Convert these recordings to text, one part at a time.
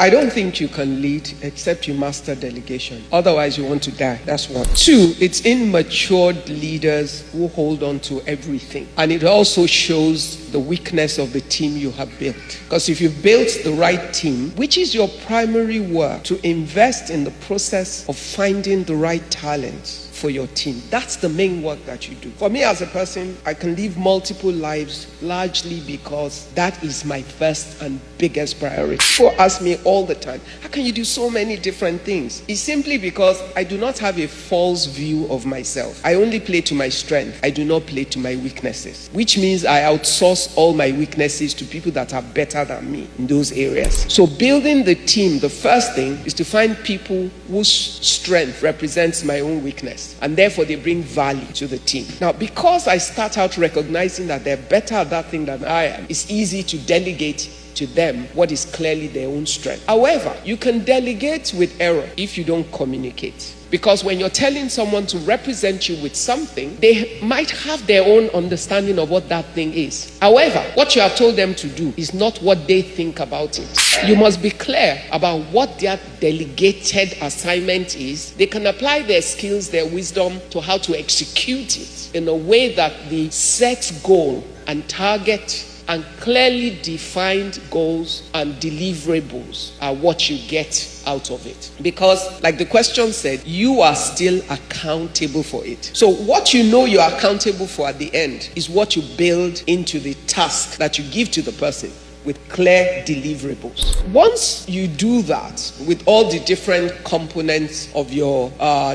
I don't think you can lead except you master delegation. Otherwise, you want to die. That's one. Two, it's immatured leaders who hold on to everything. And it also shows the weakness of the team you have built. Because if you've built the right team, which is your primary work, to invest in the process of finding the right talent for your team. That's the main work that you do. For me as a person, I can live multiple lives largely because that is my first and biggest priority. People ask me all the time, how can you do so many different things? It's simply because I do not have a false view of myself. I only play to my strength. I do not play to my weaknesses, which means I outsource all my weaknesses to people that are better than me in those areas. So building the team, the first thing is to find people whose strength represents my own weakness, and therefore they bring value to the team. Now, because I start out recognizing that they're better at that thing than I am, it's easy to delegate to them what is clearly their own strength. However, you can delegate with error if you don't communicate. Because when you're telling someone to represent you with something, they might have their own understanding of what that thing is. However, what you have told them to do is not what they think about it. You must be clear about what their delegated assignment is. They can apply their skills, their wisdom to how to execute it in a way that the set goal and target and clearly defined goals and deliverables are what you get out of it. Because, like the question said, you are still accountable for it. So what you know you are accountable for at the end is what you build into the task that you give to the person with clear deliverables. Once you do that with all the different components of your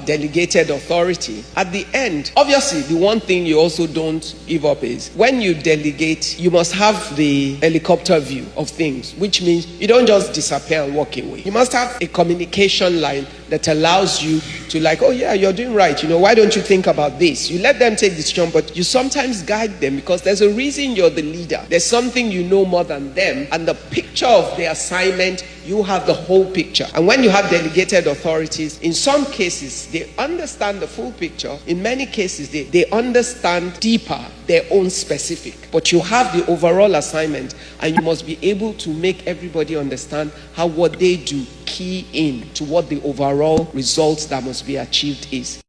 delegated authority, at the end, obviously the one thing you also don't give up is when you delegate, you must have the helicopter view of things, which means you don't just disappear and walk away. You must have a communication line that allows you to, like, oh yeah, you're doing right, why don't you think about this? You let them take the decision, but you sometimes guide them because there's a reason you're the leader. There's something you know more than them, and the picture of the assignment, you have the whole picture. And when you have delegated authorities, in some cases they understand the full picture. In many cases they understand deeper their own specific, but you have the overall assignment, and you must be able to make everybody understand how what they do key in to what the overall results that must be achieved is.